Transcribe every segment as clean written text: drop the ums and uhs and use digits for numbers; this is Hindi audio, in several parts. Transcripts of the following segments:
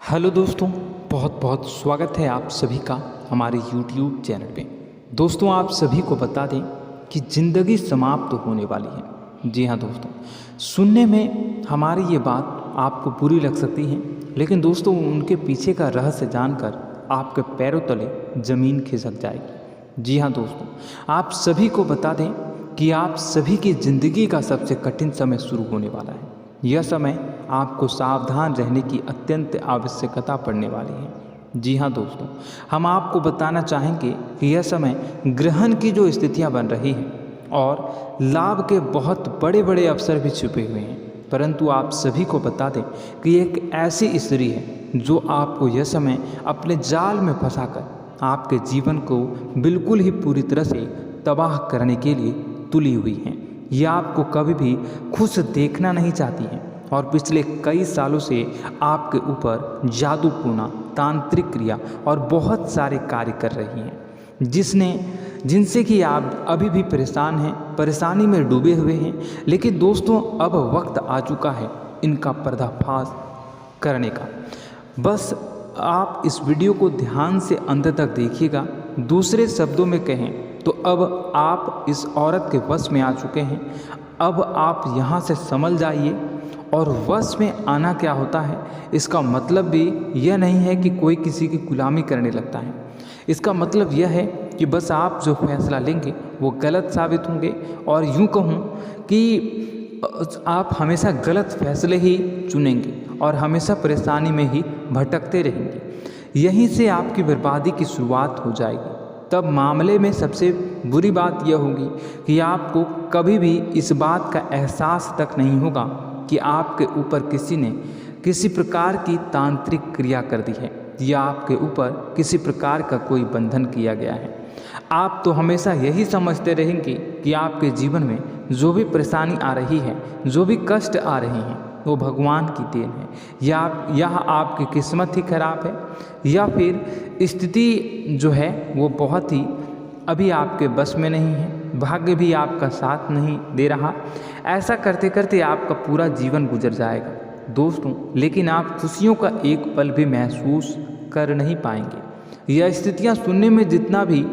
हेलो दोस्तों, बहुत बहुत स्वागत है आप सभी का हमारे YouTube चैनल पे। दोस्तों, आप सभी को बता दें कि ज़िंदगी समाप्त होने वाली है। जी हाँ दोस्तों, सुनने में हमारी ये बात आपको बुरी लग सकती है, लेकिन दोस्तों उनके पीछे का रहस्य जानकर आपके पैरों तले ज़मीन खिसक जाएगी। जी हाँ दोस्तों, आप सभी को बता दें कि आप सभी की ज़िंदगी का सबसे कठिन समय शुरू होने वाला है। यह समय आपको सावधान रहने की अत्यंत आवश्यकता पड़ने वाली है। जी हाँ दोस्तों, हम आपको बताना चाहेंगे कि यह समय ग्रहण की जो स्थितियाँ बन रही हैं और लाभ के बहुत बड़े बड़े अवसर भी छुपे हुए हैं, परंतु आप सभी को बता दें कि एक ऐसी स्त्री है जो आपको यह समय अपने जाल में फंसाकर आपके जीवन को बिल्कुल ही पूरी तरह से तबाह करने के लिए तुली हुई है। यह आपको कभी भी खुश देखना नहीं चाहती हैं और पिछले कई सालों से आपके ऊपर जादूटोना, तांत्रिक क्रिया और बहुत सारे कार्य कर रही हैं, जिनसे कि आप अभी भी परेशान हैं, परेशानी में डूबे हुए हैं। लेकिन दोस्तों, अब वक्त आ चुका है इनका पर्दाफाश करने का। बस आप इस वीडियो को ध्यान से अंत तक देखिएगा। दूसरे शब्दों में कहें तो अब आप इस औरत के वश में आ चुके हैं। अब आप यहाँ से संभल जाइए। और वश में आना क्या होता है, इसका मतलब भी यह नहीं है कि कोई किसी की गुलामी करने लगता है। इसका मतलब यह है कि बस आप जो फैसला लेंगे वो गलत साबित होंगे, और यूँ कहूँ कि आप हमेशा गलत फैसले ही चुनेंगे और हमेशा परेशानी में ही भटकते रहेंगे। यहीं से आपकी बर्बादी की शुरुआत हो जाएगी। तब मामले में सबसे बुरी बात यह होगी कि आपको कभी भी इस बात का एहसास तक नहीं होगा कि आपके ऊपर किसी ने किसी प्रकार की तांत्रिक क्रिया कर दी है या आपके ऊपर किसी प्रकार का कोई बंधन किया गया है। आप तो हमेशा यही समझते रहेंगे कि आपके जीवन में जो भी परेशानी आ रही है, जो भी कष्ट आ रहे हैं, वो भगवान की देन है, या आपकी किस्मत ही खराब है, या फिर स्थिति जो है वो बहुत ही अभी आपके बस में नहीं है, भाग्य भी आपका साथ नहीं दे रहा। ऐसा करते करते आपका पूरा जीवन गुजर जाएगा दोस्तों, लेकिन आप खुशियों का एक पल भी महसूस कर नहीं पाएंगे। यह स्थितियाँ सुनने में जितना भी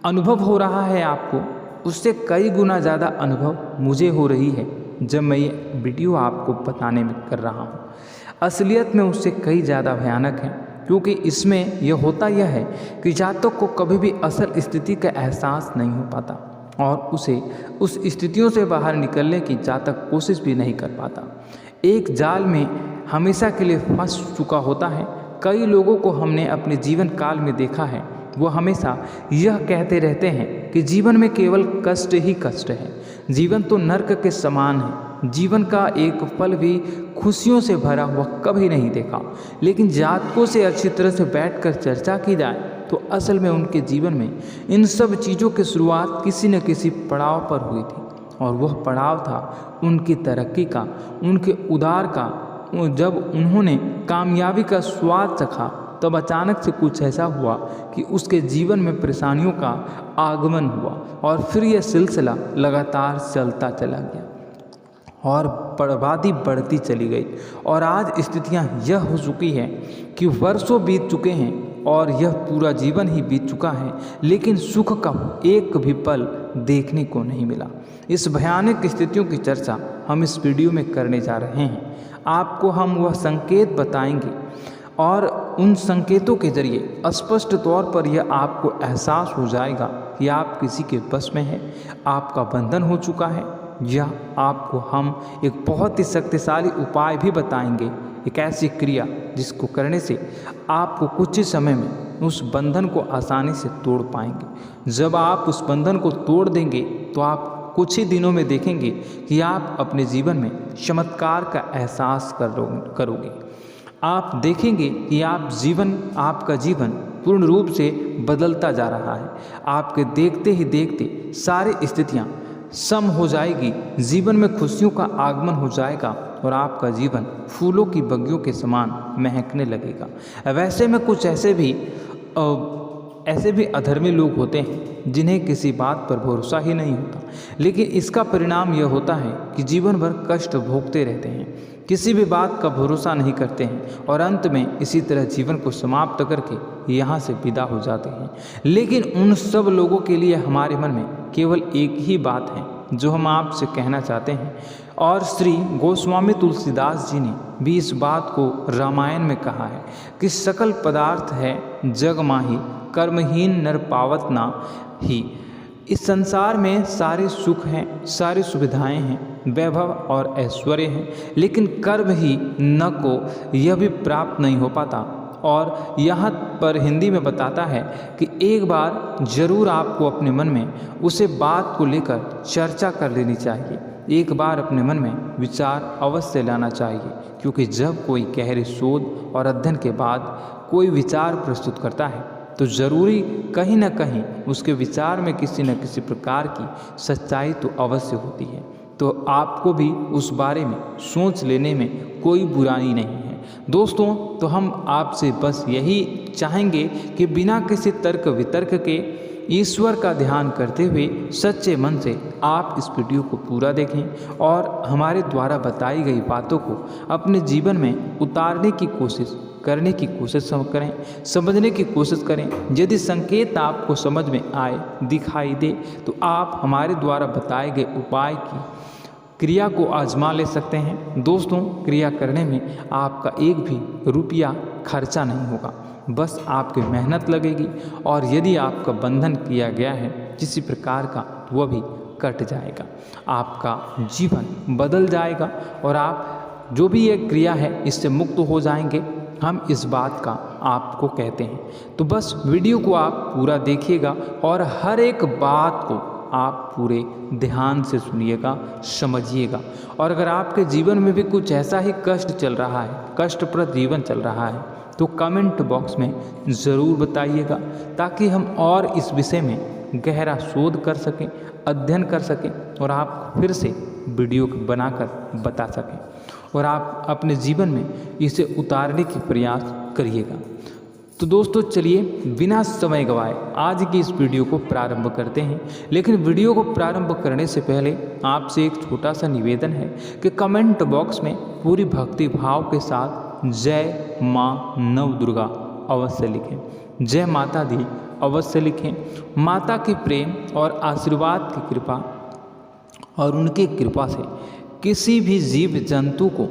अनुभव हो रहा है आपको, उससे कई गुना ज़्यादा अनुभव मुझे हो रही है जब मैं ये वीडियो आपको बताने में कर रहा हूँ। असलियत में उससे कई ज़्यादा भयानक है, क्योंकि इसमें यह होता यह है कि जातक को कभी भी असल स्थिति का एहसास नहीं हो पाता और उसे उस स्थितियों से बाहर निकलने की जातक कोशिश भी नहीं कर पाता। एक जाल में हमेशा के लिए फंस चुका होता है। कई लोगों को हमने अपने जीवन काल में देखा है, वो हमेशा यह कहते रहते हैं कि जीवन में केवल कष्ट ही कष्ट है, जीवन तो नर्क के समान है, जीवन का एक पल भी खुशियों से भरा हुआ कभी नहीं देखा। लेकिन जातकों से अच्छी तरह से बैठकर चर्चा की जाए तो असल में उनके जीवन में इन सब चीज़ों की शुरुआत किसी न किसी पड़ाव पर हुई थी, और वह पड़ाव था उनकी तरक्की का, उनके उदार का। जब उन्होंने कामयाबी का स्वाद चखा, तब अचानक से कुछ ऐसा हुआ कि उसके जीवन में परेशानियों का आगमन हुआ, और फिर यह सिलसिला लगातार चलता चला गया और बर्बादी बढ़ती चली गई। और आज स्थितियां यह हो चुकी है कि वर्षों बीत चुके हैं और यह पूरा जीवन ही बीत चुका है, लेकिन सुख का एक भी पल देखने को नहीं मिला। इस भयानक स्थितियों की चर्चा हम इस वीडियो में करने जा रहे हैं। आपको हम वह संकेत बताएंगे और उन संकेतों के जरिए स्पष्ट तौर पर यह आपको एहसास हो जाएगा कि आप किसी के बस में हैं, आपका बंधन हो चुका है, या आपको हम एक बहुत ही शक्तिशाली उपाय भी बताएंगे, एक ऐसी क्रिया जिसको करने से आपको कुछ ही समय में उस बंधन को आसानी से तोड़ पाएंगे। जब आप उस बंधन को तोड़ देंगे तो आप कुछ ही दिनों में देखेंगे कि आप अपने जीवन में चमत्कार का एहसास करोगे। आप देखेंगे कि आपका जीवन पूर्ण रूप से बदलता जा रहा है। आपके देखते ही देखते सारी स्थितियाँ सम हो जाएगी, जीवन में खुशियों का आगमन हो जाएगा और आपका जीवन फूलों की बगियों के समान महकने लगेगा। वैसे में कुछ ऐसे भी अधर्मी लोग होते हैं जिन्हें किसी बात पर भरोसा ही नहीं होता, लेकिन इसका परिणाम यह होता है कि जीवन भर कष्ट भोगते रहते हैं। किसी भी बात का भरोसा नहीं करते हैं और अंत में इसी तरह जीवन को समाप्त करके यहाँ से विदा हो जाते हैं। लेकिन उन सब लोगों के लिए हमारे मन में केवल एक ही बात है जो हम आपसे कहना चाहते हैं, और श्री गोस्वामी तुलसीदास जी ने भी इस बात को रामायण में कहा है कि सकल पदार्थ है जग माही, कर्महीन नर पावत ना ही। इस संसार में सारे सुख हैं, सारी सुविधाएं हैं, वैभव और ऐश्वर्य हैं, लेकिन कर्म ही न को यह भी प्राप्त नहीं हो पाता। और यहाँ पर हिंदी में बताता है कि एक बार जरूर आपको अपने मन में उसे बात को लेकर चर्चा कर लेनी चाहिए, एक बार अपने मन में विचार अवश्य लाना चाहिए, क्योंकि जब कोई गहरे शोध और अध्ययन के बाद कोई विचार प्रस्तुत करता है तो ज़रूरी कहीं ना कहीं उसके विचार में किसी न किसी प्रकार की सच्चाई तो अवश्य होती है। तो आपको भी उस बारे में सोच लेने में कोई बुराई नहीं है। दोस्तों, तो हम आपसे बस यही चाहेंगे कि बिना किसी तर्क वितर्क के ईश्वर का ध्यान करते हुए सच्चे मन से आप इस वीडियो को पूरा देखें और हमारे द्वारा बताई गई बातों को अपने जीवन में उतारने की कोशिश करने की कोशिश करें, समझने की कोशिश करें। यदि संकेत आपको समझ में आए, दिखाई दे, तो आप हमारे द्वारा बताए गए उपाय की क्रिया को आजमा ले सकते हैं। दोस्तों, क्रिया करने में आपका एक भी रुपया खर्चा नहीं होगा, बस आपकी मेहनत लगेगी, और यदि आपका बंधन किया गया है किसी प्रकार का, वह भी कट जाएगा, आपका जीवन बदल जाएगा और आप जो भी ये क्रिया है इससे मुक्त हो जाएंगे। हम इस बात का आपको कहते हैं। तो बस वीडियो को आप पूरा देखिएगा और हर एक बात को आप पूरे ध्यान से सुनिएगा, समझिएगा। और अगर आपके जीवन में भी कुछ ऐसा ही कष्ट चल रहा है, कष्टप्रद जीवन चल रहा है, तो कमेंट बॉक्स में ज़रूर बताइएगा, ताकि हम और इस विषय में गहरा शोध कर सकें, अध्ययन कर सकें और आप फिर से वीडियो बनाकर बता सकें और आप अपने जीवन में इसे उतारने की प्रयास करिएगा। तो दोस्तों, चलिए बिना समय गवाए आज की इस वीडियो को प्रारंभ करते हैं। लेकिन वीडियो को प्रारंभ करने से पहले आपसे एक छोटा सा निवेदन है कि कमेंट बॉक्स में पूरी भक्ति भाव के साथ जय माँ नव दुर्गा अवश्य लिखें, जय माता दी अवश्य लिखें। माता के प्रेम और आशीर्वाद की कृपा और उनकी कृपा से किसी भी जीव जंतु को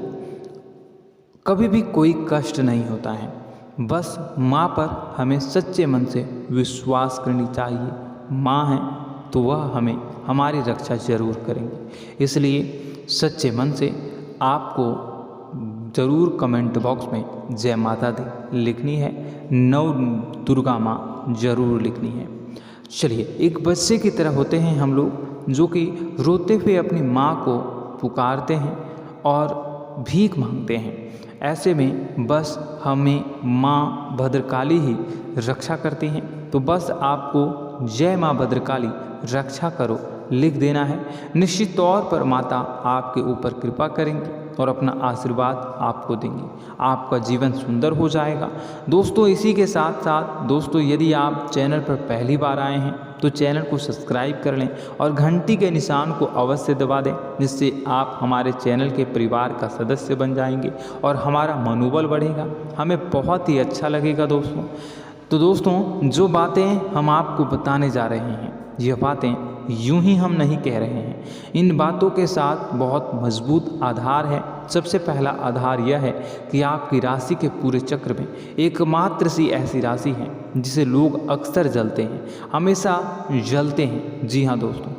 कभी भी कोई कष्ट नहीं होता है। बस माँ पर हमें सच्चे मन से विश्वास करनी चाहिए। माँ है तो वह हमें हमारी रक्षा जरूर करेंगी। इसलिए सच्चे मन से आपको ज़रूर कमेंट बॉक्स में जय माता दी लिखनी है, नव दुर्गा माँ जरूर लिखनी है। चलिए, एक बच्चे की तरह होते हैं हम लोग, जो कि रोते हुए अपनी माँ को पुकारते हैं और भीख मांगते हैं। ऐसे में बस हमें माँ भद्रकाली ही रक्षा करती हैं। तो बस आपको जय माँ भद्रकाली रक्षा करो लिख देना है। निश्चित तौर पर माता आपके ऊपर कृपा करेंगी और अपना आशीर्वाद आपको देंगी, आपका जीवन सुंदर हो जाएगा। दोस्तों, इसी के साथ साथ दोस्तों, यदि आप चैनल पर पहली बार आए हैं तो चैनल को सब्सक्राइब कर लें और घंटी के निशान को अवश्य दबा दें, जिससे आप हमारे चैनल के परिवार का सदस्य बन जाएंगे और हमारा मनोबल बढ़ेगा, हमें बहुत ही अच्छा लगेगा। दोस्तों, तो दोस्तों, जो बातें हम आपको बताने जा रहे हैं, यह बातें यूं ही हम नहीं कह रहे हैं। इन बातों के साथ बहुत मजबूत आधार है। सबसे पहला आधार यह है कि आपकी राशि के पूरे चक्र में एकमात्र सी ऐसी राशि है जिसे लोग अक्सर जलते हैं, हमेशा जलते हैं। जी हाँ दोस्तों,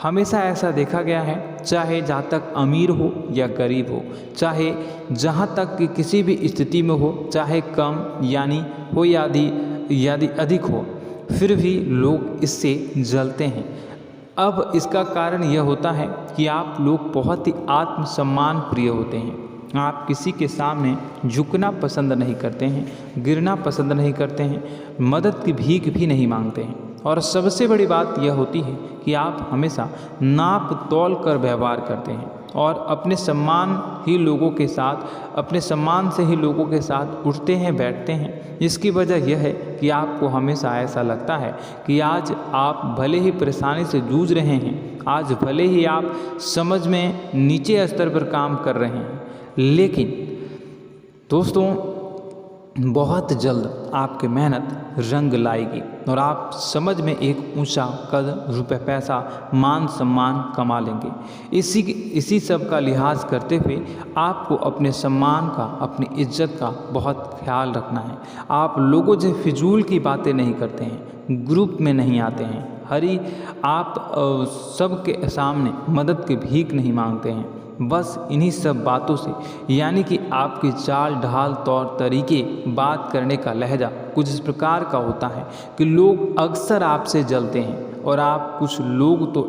हमेशा ऐसा देखा गया है, चाहे जहाँ तक अमीर हो या गरीब हो, चाहे जहाँ तक कि किसी भी स्थिति में हो, चाहे कम यानी हो या अधिक हो, फिर भी लोग इससे जलते हैं। अब इसका कारण यह होता है कि आप लोग बहुत ही आत्मसम्मान प्रिय होते हैं। आप किसी के सामने झुकना पसंद नहीं करते हैं, गिरना पसंद नहीं करते हैं, मदद की भीख भी नहीं मांगते हैं। और सबसे बड़ी बात यह होती है कि आप हमेशा नाप तोल कर व्यवहार करते हैं और अपने सम्मान से ही लोगों के साथ उठते हैं, बैठते हैं। इसकी वजह यह है कि आपको हमेशा ऐसा लगता है कि आज आप भले ही परेशानी से जूझ रहे हैं, आज भले ही आप समझ में नीचे स्तर पर काम कर रहे हैं, लेकिन दोस्तों बहुत जल्द आपकी मेहनत रंग लाएगी और आप समझ में एक ऊंचा कद, रुपए, पैसा, मान सम्मान कमा लेंगे। इसी सब का लिहाज करते हुए आपको अपने सम्मान का, अपनी इज्जत का बहुत ख्याल रखना है। आप लोगों से फिजूल की बातें नहीं करते हैं, ग्रुप में नहीं आते हैं, आप सबके सामने मदद की भीख नहीं मांगते हैं। बस इन्हीं सब बातों से, यानी कि आपकी चाल ढाल, तौर तरीके, बात करने का लहजा कुछ इस प्रकार का होता है कि लोग अक्सर आपसे जलते हैं और कुछ लोग तो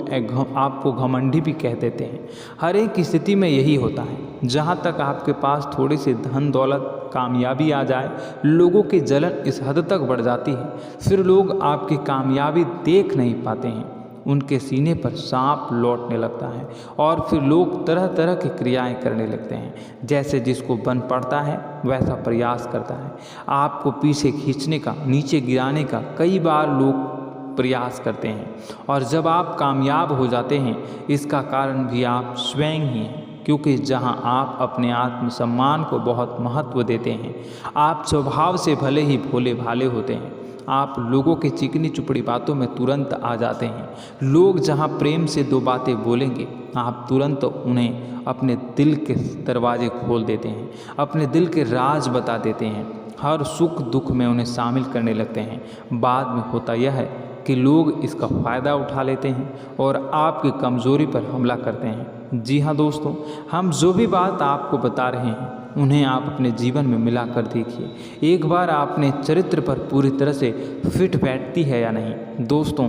आपको घमंडी भी कह देते हैं। हर एक स्थिति में यही होता है। जहाँ तक आपके पास थोड़ी सी धन दौलत, कामयाबी आ जाए, लोगों की जलन इस हद तक बढ़ जाती है, फिर लोग आपकी कामयाबी देख नहीं पाते हैं। उनके सीने पर सांप लौटने लगता है और फिर लोग तरह तरह की क्रियाएं करने लगते हैं। जैसे जिसको बन पड़ता है वैसा प्रयास करता है। आपको पीछे खींचने का, नीचे गिराने का कई बार लोग प्रयास करते हैं और जब आप कामयाब हो जाते हैं, इसका कारण भी आप स्वयं ही हैं। क्योंकि जहां आप अपने आत्मसम्मान को बहुत महत्व देते हैं, आप स्वभाव से भले ही भोले भाले होते हैं, आप लोगों की चिकनी चुपड़ी बातों में तुरंत आ जाते हैं। लोग जहां प्रेम से दो बातें बोलेंगे, आप तुरंत उन्हें अपने दिल के दरवाजे खोल देते हैं, अपने दिल के राज बता देते हैं, हर सुख दुख में उन्हें शामिल करने लगते हैं। बाद में होता यह है कि लोग इसका फ़ायदा उठा लेते हैं और आपकी कमज़ोरी पर हमला करते हैं। जी हाँ दोस्तों, हम जो भी बात आपको बता रहे हैं उन्हें आप अपने जीवन में मिलाकर देखिए। एक बार आपने चरित्र पर पूरी तरह से फिट बैठती है या नहीं। दोस्तों,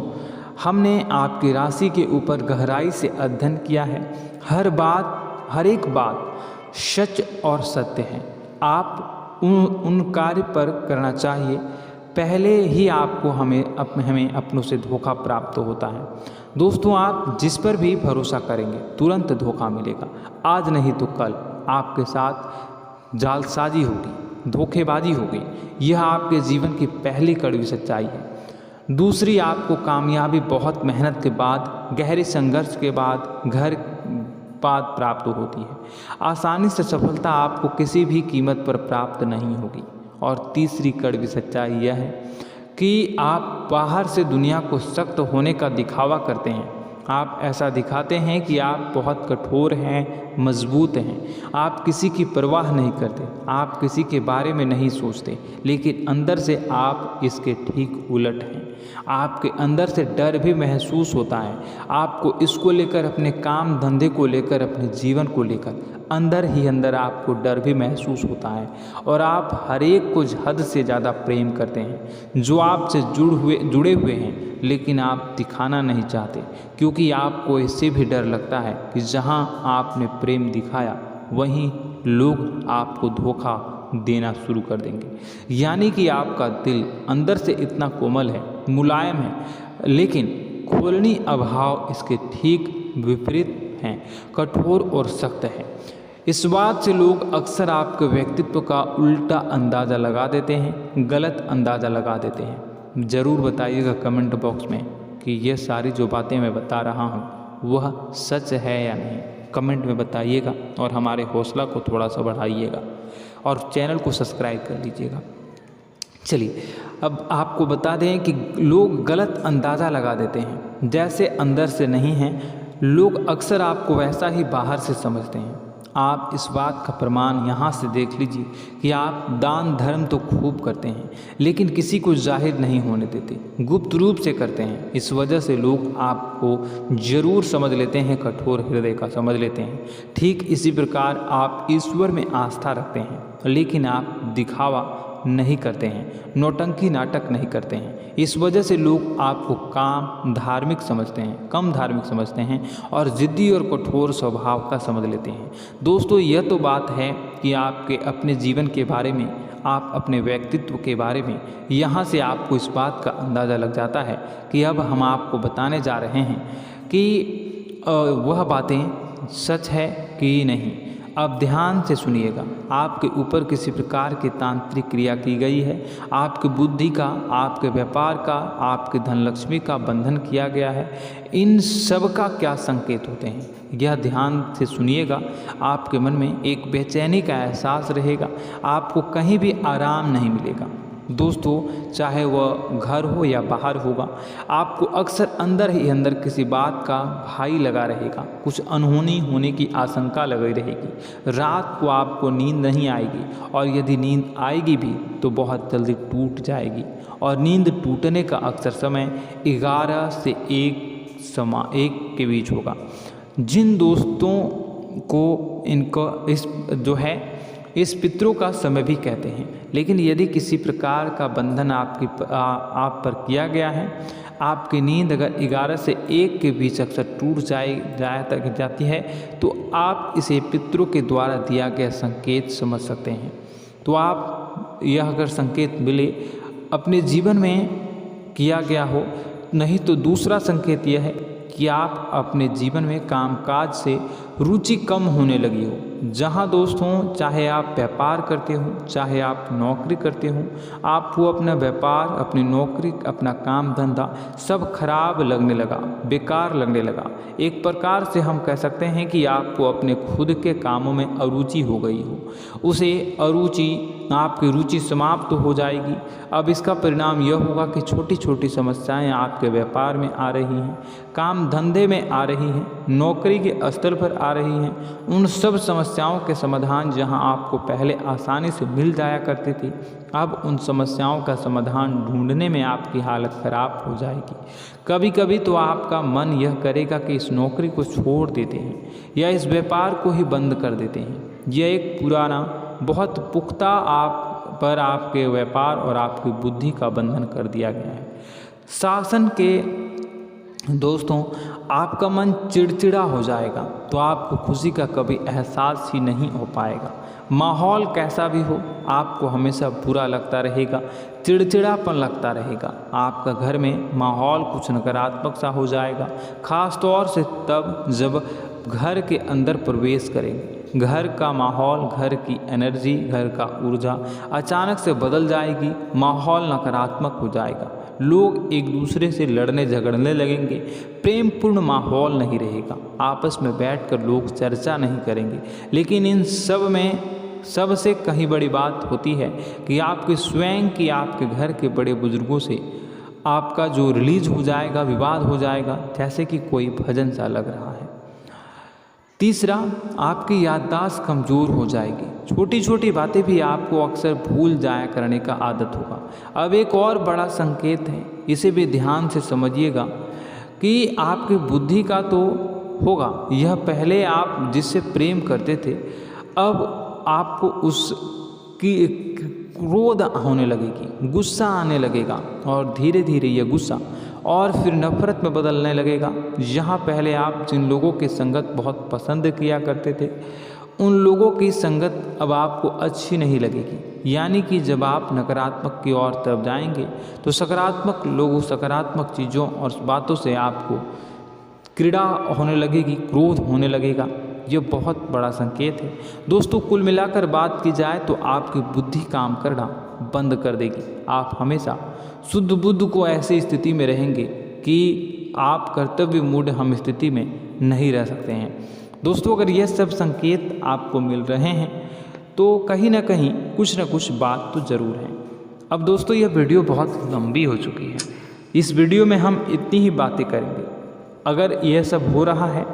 हमने आपकी राशि के ऊपर गहराई से अध्ययन किया है। हर एक बात सच और सत्य है। आप उन कार्य पर करना चाहिए, पहले ही आपको हमें अपनों से धोखा प्राप्त होता है। दोस्तों, आप जिस पर भी भरोसा करेंगे तुरंत धोखा मिलेगा। आज नहीं तो कल आपके साथ जालसाजी होगी, धोखेबाजी होगी। यह आपके जीवन की पहली कड़वी सच्चाई है। दूसरी, आपको कामयाबी बहुत मेहनत के बाद, गहरे संघर्ष के बाद प्राप्त होती है। आसानी से सफलता आपको किसी भी कीमत पर प्राप्त नहीं होगी। और तीसरी कड़वी सच्चाई यह है कि आप बाहर से दुनिया को सख्त होने का दिखावा करते हैं। आप ऐसा दिखाते हैं कि आप बहुत कठोर हैं, मजबूत हैं। आप किसी की परवाह नहीं करते, आप किसी के बारे में नहीं सोचते, लेकिन अंदर से आप इसके ठीक उलट हैं। आपके अंदर से डर भी महसूस होता है। आपको इसको लेकर, अपने काम धंधे को लेकर, अपने जीवन को लेकर अंदर ही अंदर आपको डर भी महसूस होता है। और आप हर एक को हद से ज़्यादा प्रेम करते हैं, जो आपसे जुड़े हुए हैं, लेकिन आप दिखाना नहीं चाहते, क्योंकि आपको इससे भी डर लगता है कि जहां आपने प्रेम दिखाया वहीं लोग आपको धोखा देना शुरू कर देंगे। यानी कि आपका दिल अंदर से इतना कोमल है, मुलायम है, लेकिन खोलनी अभाव इसके ठीक विपरीत हैं, कठोर और सख्त है। इस बात से लोग अक्सर आपके व्यक्तित्व का उल्टा अंदाज़ा लगा देते हैं, गलत अंदाज़ा लगा देते हैं। ज़रूर बताइएगा कमेंट बॉक्स में कि ये सारी जो बातें मैं बता रहा हूँ वह सच है या नहीं। कमेंट में बताइएगा और हमारे हौसला को थोड़ा सा बढ़ाइएगा और चैनल को सब्सक्राइब कर लीजिएगा। चलिए, अब आपको बता दें कि लोग गलत अंदाज़ा लगा देते हैं। जैसे अंदर से नहीं हैं, लोग अक्सर आपको वैसा ही बाहर से समझते हैं। आप इस बात का प्रमाण यहाँ से देख लीजिए कि आप दान धर्म तो खूब करते हैं, लेकिन किसी को जाहिर नहीं होने देते, गुप्त रूप से करते हैं। इस वजह से लोग आपको ज़रूर समझ लेते हैं, कठोर हृदय का समझ लेते हैं। ठीक इसी प्रकार आप ईश्वर में आस्था रखते हैं, लेकिन आप दिखावा नहीं करते हैं, नौटंकी नाटक नहीं करते हैं। इस वजह से लोग आपको कम धार्मिक समझते हैं और ज़िद्दी और कठोर स्वभाव का समझ लेते हैं। दोस्तों, यह तो बात है कि आपके अपने जीवन के बारे में, आप अपने व्यक्तित्व के बारे में, यहाँ से आपको इस बात का अंदाज़ा लग जाता है कि अब हम आपको बताने जा रहे हैं कि वह बातें सच है कि नहीं। अब ध्यान से सुनिएगा। आपके ऊपर किसी प्रकार की तांत्रिक क्रिया की गई है, आपकी बुद्धि का, आपके व्यापार का, आपके धन लक्ष्मी का बंधन किया गया है। इन सब का क्या संकेत होते हैं, यह ध्यान से सुनिएगा। आपके मन में एक बेचैनी का एहसास रहेगा, आपको कहीं भी आराम नहीं मिलेगा। दोस्तों, चाहे वह घर हो या बाहर होगा, आपको अक्सर अंदर ही अंदर किसी बात का भाई लगा रहेगा, कुछ अनहोनी होने की आशंका लगी रहेगी। रात को आपको नींद नहीं आएगी, और यदि नींद आएगी भी तो बहुत जल्दी टूट जाएगी। और नींद टूटने का अक्सर समय 11 से 1 के बीच होगा। जिन दोस्तों को इस पितरों का समय भी कहते हैं। लेकिन यदि किसी प्रकार का बंधन आप पर किया गया है, आपकी नींद अगर 11 से 1 के बीच अक्सर टूट जाती है, तो आप इसे पितरों के द्वारा दिया गया संकेत समझ सकते हैं। तो आप यह अगर संकेत मिले अपने जीवन में किया गया हो, नहीं तो दूसरा संकेत यह है कि आप अपने जीवन में कामकाज से रुचि कम होने लगी हो। जहाँ दोस्तों, चाहे आप व्यापार करते हो, चाहे आप नौकरी करते हो, आपको अपना व्यापार, अपनी नौकरी, अपना काम धंधा सब खराब लगने लगा, बेकार लगने लगा। एक प्रकार से हम कह सकते हैं कि आपको अपने खुद के कामों में अरुचि हो गई हो। उसे अरुचि, आपकी रुचि समाप्त हो जाएगी। अब इसका परिणाम यह होगा कि छोटी छोटी समस्याएं आपके व्यापार में आ रही हैं, काम धंधे में आ रही हैं, नौकरी के स्तर पर आ रही हैं। उन सब समस्याओं के समाधान जहां आपको पहले आसानी से मिल जाया करती थी, अब उन समस्याओं का समाधान ढूंढने में आपकी हालत खराब हो जाएगी। कभी कभी तो आपका मन यह करेगा कि इस नौकरी को छोड़ देते हैं या इस व्यापार को ही बंद कर देते हैं। यह एक पुराना, बहुत पुख्ता आपके व्यापार और आपकी बुद्धि का बंधन कर दिया गया है। शासन के दोस्तों, आपका मन चिड़चिड़ा हो जाएगा, तो आपको खुशी का कभी एहसास ही नहीं हो पाएगा। माहौल कैसा भी हो, आपको हमेशा बुरा लगता रहेगा, चिड़चिड़ापन लगता रहेगा। आपका घर में माहौल कुछ नकारात्मक सा हो जाएगा, ख़ास तौर से तब जब घर के अंदर प्रवेश करेंगे। घर का माहौल, घर की एनर्जी, घर का ऊर्जा अचानक से बदल जाएगी, माहौल नकारात्मक हो जाएगा। लोग एक दूसरे से लड़ने झगड़ने लगेंगे, प्रेमपूर्ण माहौल नहीं रहेगा, आपस में बैठकर लोग चर्चा नहीं करेंगे। लेकिन इन सब में सबसे कहीं बड़ी बात होती है कि आपके स्वयं की, आपके घर के बड़े बुजुर्गों से आपका जो रिलीज हो जाएगा, विवाद हो जाएगा, जैसे कि कोई भजन सा लग रहा है। तीसरा, आपकी याददाश्त कमज़ोर हो जाएगी, छोटी छोटी बातें भी आपको अक्सर भूल जाया करने का आदत होगा। अब एक और बड़ा संकेत है, इसे भी ध्यान से समझिएगा कि आपकी बुद्धि का तो होगा, यह पहले आप जिससे प्रेम करते थे, अब आपको उसकी क्रोध होने लगेगी, गुस्सा आने लगेगा, और धीरे धीरे यह गुस्सा और फिर नफरत में बदलने लगेगा। यहाँ पहले आप जिन लोगों की संगत बहुत पसंद किया करते थे, उन लोगों की संगत अब आपको अच्छी नहीं लगेगी। यानी कि जब आप नकारात्मक की ओर तरफ जाएंगे, तो सकारात्मक लोगों, सकारात्मक चीज़ों और बातों से आपको क्रीड़ा होने लगेगी, क्रोध होने लगेगा। ये बहुत बड़ा संकेत है दोस्तों। कुल मिलाकर बात की जाए तो आपकी बुद्धि काम करना बंद कर देगी। आप हमेशा शुद्ध बुद्ध को ऐसी स्थिति में रहेंगे कि आप कर्तव्य मूढ़ हम स्थिति में नहीं रह सकते हैं। दोस्तों, अगर यह सब संकेत आपको मिल रहे हैं तो कहीं ना कहीं कुछ ना कुछ बात तो ज़रूर है। अब दोस्तों, यह वीडियो बहुत लंबी हो चुकी है, इस वीडियो में हम इतनी ही बातें करेंगे। अगर यह सब हो रहा है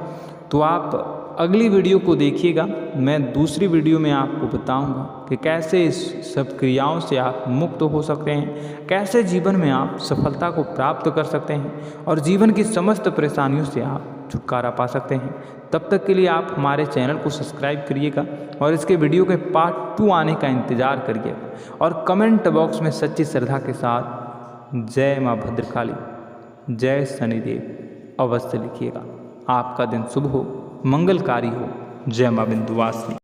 तो आप अगली वीडियो को देखिएगा। मैं दूसरी वीडियो में आपको बताऊंगा कि कैसे इस सब क्रियाओं से आप मुक्त हो सकते हैं, कैसे जीवन में आप सफलता को प्राप्त कर सकते हैं और जीवन की समस्त परेशानियों से आप छुटकारा पा सकते हैं। तब तक के लिए आप हमारे चैनल को सब्सक्राइब करिएगा और इसके वीडियो के पार्ट 2 आने का इंतज़ार करिएगा। और कमेंट बॉक्स में सच्ची श्रद्धा के साथ जय माँ भद्रकाली, जय शनिदेव अवश्य लिखिएगा। आपका दिन शुभ हो, मंगलकारी हो। जय माँ विंध्यवासिनी।